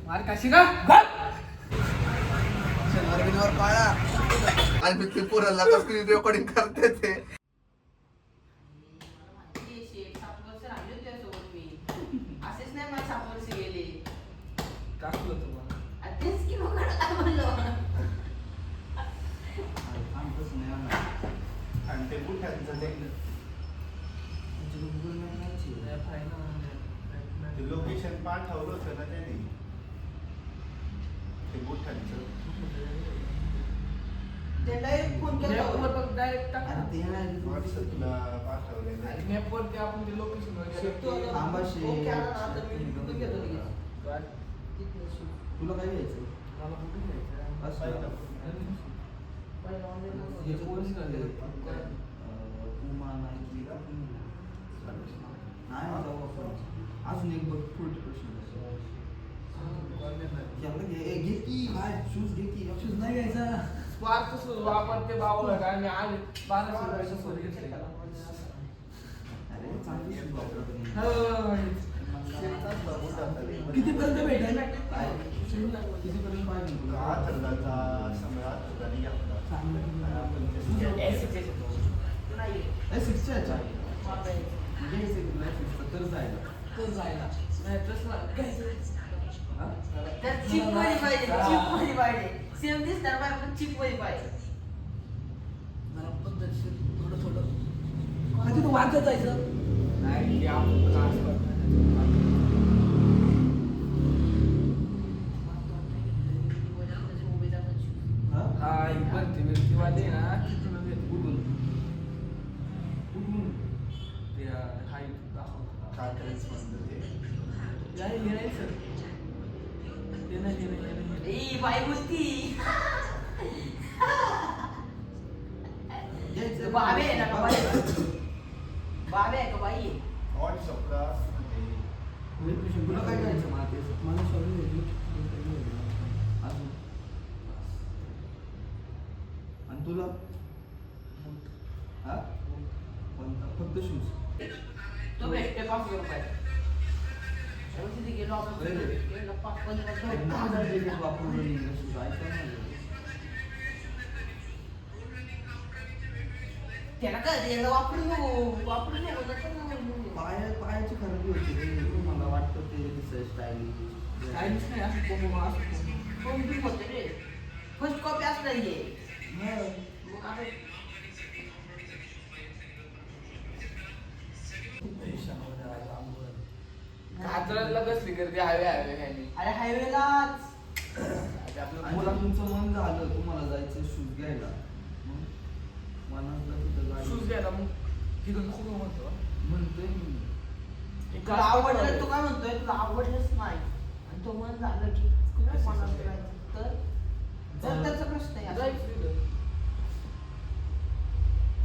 मार काशी का शनिवार पाळा आणि ते पोराला स्क्रीन रेकॉर्डिंग करते ते. टाकलं तुम्हाला आणि ते बुठांचं ते लोकेशन पाठवलं होतं ना त्याने ते बुठांचं. डायरेक्ट टाका व्हॉट्सअपला पाठवलेलं. मॅपवरती आपण ते लोकेशन तुला काय घ्यायचं? मला कुठे अजून एक बघ पुढचे प्रश्न घे की काय शूज घे की शूज नाही घ्यायचा. स्वार्थ वापरते बावळ आणि आले 1200 पैसे सोड घेतले. अरे चांगली शूज वापरत कितीपर्यंत भेटेल? कितीपर्यंत पाहिजे तुला? आठवड्याचा समजा आठवड्याने घेतला. तर जायला सेम दिसणार पण चिप मध्ये पाहिजे. तू वाजत जायचं नाही आपण खास हा वरती वाले ना तिथून उडून ते हाय दाखवतो काय करायचं म्हणलं ते. लिहायचं ते नाही ए बाई गोष्टी बाबे आहे ना का बाई? बाबे आहे का बाई? व्हॉट्सअपला तुला काय घ्यायचं मला ते मला अजून आणि तुला हा कोणता फक्त शूज तो भेटते 500 रुपये. गेलो आपण गेलो 5-15 वापरून शूज ऐका ना त्याला काय वापरून पायाची खरेदी होती रे. मला वाटतं ते स्टाईलिश स्टाईलिश नाही असं कोण असं कॉपी होते रे. फर्स्ट कॉपी असणार आहे. मग आता कात्रजला कसली गर्दी हायवे घ्यायला अरे हायवेलाच मला तुमचं मन झालं तुम्हाला जायचं शूज घ्यायला शूज घ्यायला मग तिथून खूप म्हणतो म्हणतोय मी तुला आवडलं तू काय म्हणतोय तुला आवडलंच नाही आणि तो मन झालं की कुणा मनात राहायचं तर त्याचा प्रश्न आहे आता.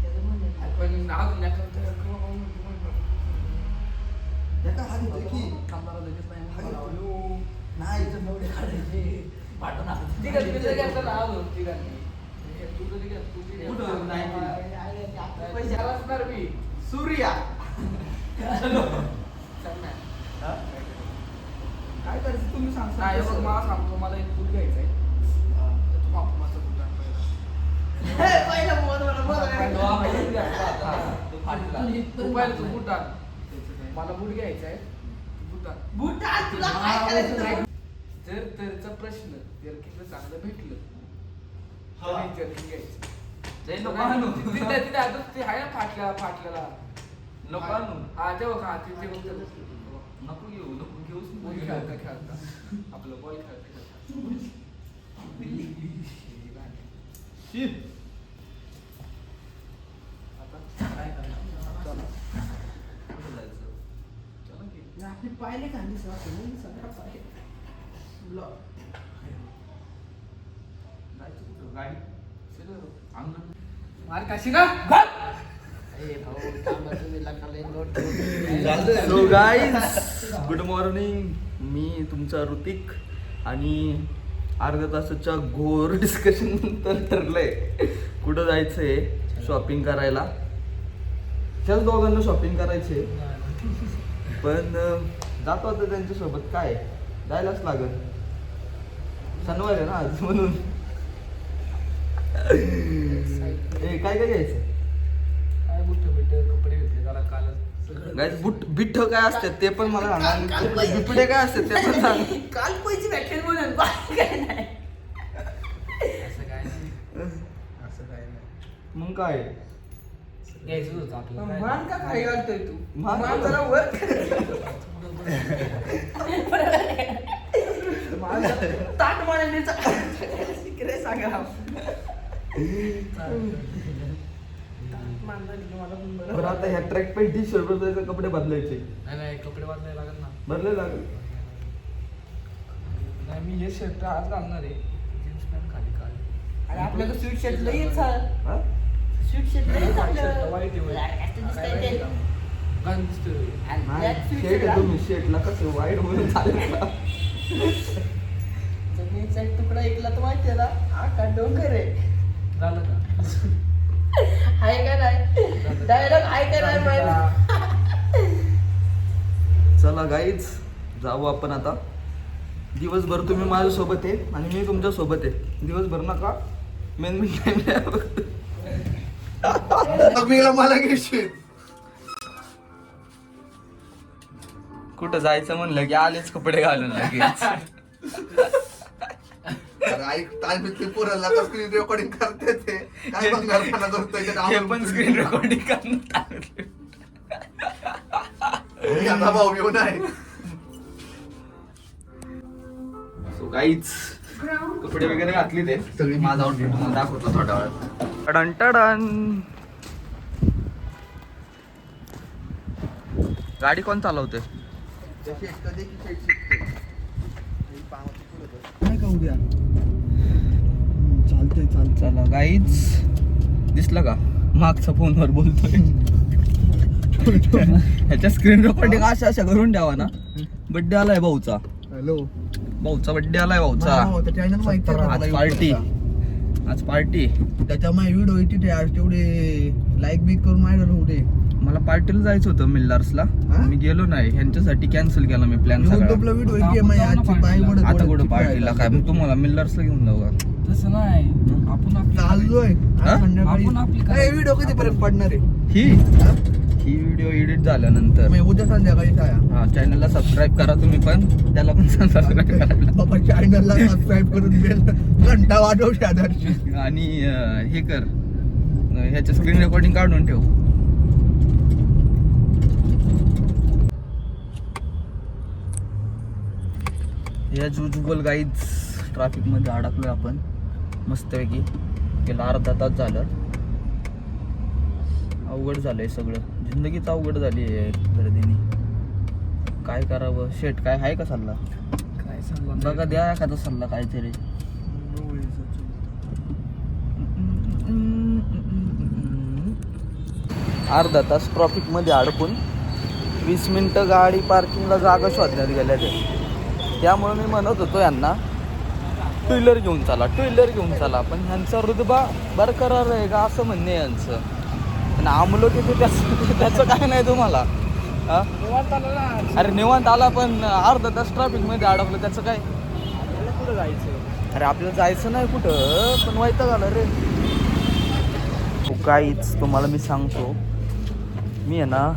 त्याचं म्हणणं आहे. पण अजून एका हा घेतोय की कामदार लगेच नाही नाही एवढे काढायचे पाठवून तिघांनी घेतलं ना अजून तिघांनी तू जरी घ्या तू जरी कुठं नाही पैसे असणार मी सूर्या काय करायचं तुम्ही सांगता नाही बघ मला सांगतो मला एक फूल घ्यायचं आहे तू माझं फूल पहिलं बोल तू बूट आण मला बूट घ्यायचा आहे बूट आण बूट आण, तुला काय करायचं? जर तरचा प्रश्न जर्किंगला चांगलं भेटलं हा. तर जर्किंग घ्यायचं नको आणू. तिथे आता ते आहे ना फाटल्याला नको आणू. हा तेव्हा का ते बघ नको घेऊच बॉल खेळता आपलं बॉल खेळता आता काय करणार चला कुठं जायचं चला की आपली पाहिले खांदी जायचं कुठं गाडी चलो अंगण मार काशी का सो गाईज गुड मॉर्निंग. मी तुमचा ऋतिक आणि अर्ध्या तासाच्या घोर डिस्कशन नंतर ठरलंय कुठं जायचंय शॉपिंग करायला. त्याच दोघांना शॉपिंग करायचे पण जातो आता त्यांच्यासोबत काय जायलाच लागत. शनिवार आहे ना आज म्हणून. ए काय काय घ्यायचं काय बुट्ट बिट्ट कपडे घेतले जरा काल गाईज बिठ्ठ काय असतात ते पण मला सांगा. बिपडे काय असतात ते पण सांग. काल पैसे भेटले म्हणून बाकी काय नाही. असं काय नाही. असं काय नाही. मग काय घ्यायचं होतं आपल्याला काय. मान का खाली घालतोय तू? मान मान जरा वर कर. ताट मारणे इकडे सांगा. बरं आता ह्या ट्रॅक पॅन्ट टी शर्ट जायचे कपडे बदलायचे. नाही नाही कपडे बदलायला लागेल ना. बदलाय लागेल. नाही मी हे शर्ट आज घालणार आहे जीन्स पॅन्ट खाली काढ. आणि आपल्याला स्वीट शर्ट लईच आहे. हा? स्वीट शर्ट लईच शर्ट आपलं. वाईट आहे, वाईट. असं दिसतंय ते. घाण दिसतोय. आणि नाही, black sweat शेट shirt तुम्ही शेटला कसं वाईट म्हणून चालेल का? जमिनीचा एक तुकडा ऐकला तर माहिती आहे ना आकाश डोंगर आहे. झालं का? आहे का नाही डायलॉग आहे का नाही माहिती. चला गाईज जाऊ आपण आता. दिवसभर तुम्ही माझ्या सोबत आहे आणि मी तुमच्या सोबत आहे. दिवसभर नका मेन मीला मला घेशील. कुठं जायचं म्हणलं की आलेच कपडे घालून लगेच. अरे ऐक तालमीतली पोराला का स्क्रीन रेकॉर्डिंग करते ते काय बंगारपणा करतोय ते हे पण स्क्रीन रेकॉर्डिंग करणार. आता भाऊ येऊ नाही. सो गाईज कपडे वगैरे घातली ते सगळी माझा आउटफिट तुम्हाला दाखवतो थोड्या वेळात. टडन टडन. गाडी कोण चालवते? नाही का उद्या चालतंय चला गाईज दिसलं का मागचा फोनवर बोलतोय. ह्याच्या स्क्रीन रेकॉर्डिंग अशा करून ठेवा ना. बड्डे आलाय भाऊचा. हॅलो भाऊचा बड्डे आलाय भाऊचा. चॅनल माहिती आहे आज पार्टी. आज पार्टी. त्याच्या माझे व्हिडिओ येते आज तेवढे लाईक बिक करून माझ्यावर होऊ दे. मला पार्टीला जायचं होतं मिल्लार्सला. हा? मी गेलो नाही ह्यांच्यासाठी कॅन्सल केला मी प्लॅन युट्यूबला सगळा. व्हिडिओ येते माझी आजची पाय पडत आता कुठं पार्टीला काय मग तुम्हाला मिल्लार्सला घेऊन जाऊ का? तसं नाही आपण आपली चाललोय हा? आज संध्याकाळी आपण आपली काय- व्हिडिओ कधी परत पडणार आहे ही हा? ही व्हिडिओ एडिट झाल्यानंतर मग उद्या संध्याकाळी काय हा चॅनलला सबस्क्राईब करा तुम्ही पण त्याला पण सबस्क्राईब करायला. बाबा चॅनलला सबस्क्राईब करून बेल घंटा वाजव शेजारची. आणि हे कर ह्याचं स्क्रीन रेकॉर्डिंग काढून ठेव. या जुजुबल गाईज ट्रॅफिकमध्ये अडकलोय आपण मस्तपैकी. गेला अर्धा तास झालं. अवघड झालंय सगळं. जिंदगीच अवघड झाली आहे गर्दीने. काय करावं शेट काय आहे का सल्ला? काय सांगू बघा द्या एखादा सल्ला काहीतरी. अर्धा तास ट्रॉफिकमध्ये अडकून 20 मिनिटं गाडी पार्किंगला जागा शोधण्यात गेल्या ते. त्यामुळे मी म्हणत होतो यांना टू व्हीलर घेऊन चला टू व्हीलर घेऊन चला. पण ह्यांचा रुतबा बरकरार आहे का असं म्हणणे यांचं. पण आमलो की त्याचं काय नाही तुम्हाला. हा अरे निवांत आला पण अर्धा तास ट्रॅफिकमध्ये अडकलं त्याचं काय. कुठं जायचं? अरे आपल्याला जायचं नाही कुठं पण वैताग आलं रे. काहीच तुम्हाला मी सांगतो. मी आहे ना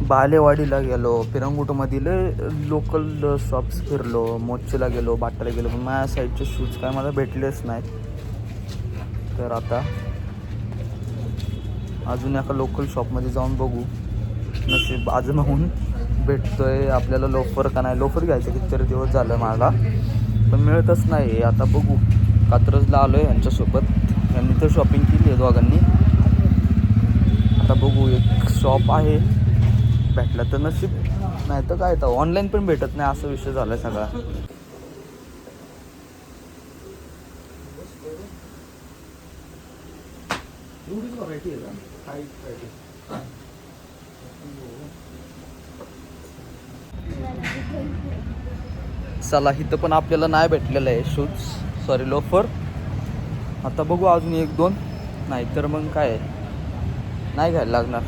बालेवाडीला गेलो, पिरंगुटमधील लोकल शॉप्स फिरलो, मोचेला गेलो, बाटाला गेलो, पण माझ्या साईडचे शूज काय मला भेटलेच नाहीत. तर आता अजून एका लोकल शॉपमध्ये जाऊन बघू नशीब आजमावून भेटतोय आपल्याला लोफर का नाही. लोफर घ्यायचं कितीतरी दिवस झालं मला पण मिळतच नाही. आता बघू. कात्रजला आलो आहे यांच्यासोबत. यांनी तर शॉपिंग केली आहे दोघांनी. आता बघू एक शॉप आहे भेटला तर नशीब नाही तर काय तर ऑनलाईन पण भेटत नाही असा विषय झाला सगळा. एवढीच व्हरायटी आहे का? चला इथं पण आपल्याला नाही भेटलेलं आहे शूज सॉरी लोफर. आता बघू अजून एक दोन नाही तर मग काय नाही घ्यायला लागणार.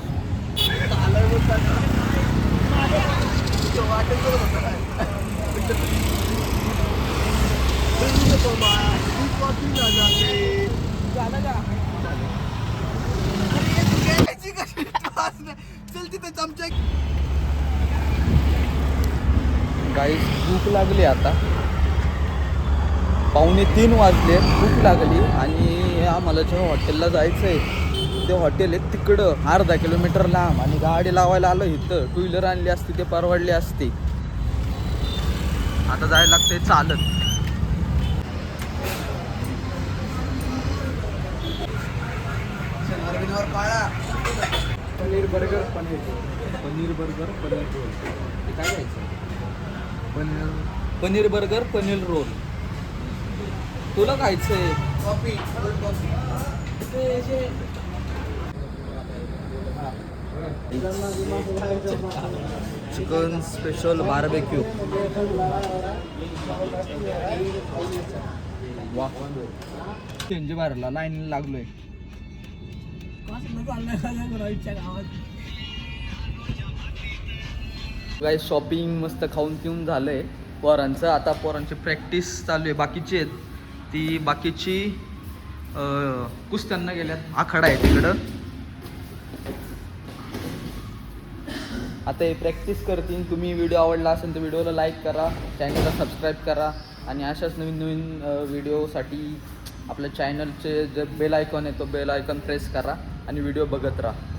चल तिथे चमचा गाईस भूक लागली आता 2:45 वाजले. भूक लागली आणि आम्हाला जेव्हा हॉटेलला जायचं आहे ते हॉटेल आहे तिकडं अर्धा किलोमीटर लांब आणि गाडी लावायला आलो इथं. 2 व्हीलर आणली असती ते परवडली असती. आता जायला लागतंय चालत. अरविंदवर पाळा. पनीर बर्गर पनीर रोल हे काय घ्यायचं? Paneer burger paneer roll. तुला खायचंय? Coffee cold coffee. Chicken special barbecue. वा चेंज भरला लाईन लागलोय. काय शॉपिंग मस्त खाऊन पिऊन झालंय पोरांचं. आता पोरांची प्रॅक्टिस चालू आहे. बाकीची आहेत ती बाकीची कुस्त्यांना गेल्यात. आखाडा आहे तिकडं. आता हे प्रॅक्टिस करतील. तुम्ही व्हिडिओ आवडला असेल तर व्हिडिओला लाईक करा, चॅनलला सबस्क्राईब करा आणि अशाच नवीन नवीन व्हिडिओसाठी आपल्या चॅनलचे जे बेल आयकॉन आहे तो बेल आयकॉन प्रेस करा आणि व्हिडिओ बघत राहा.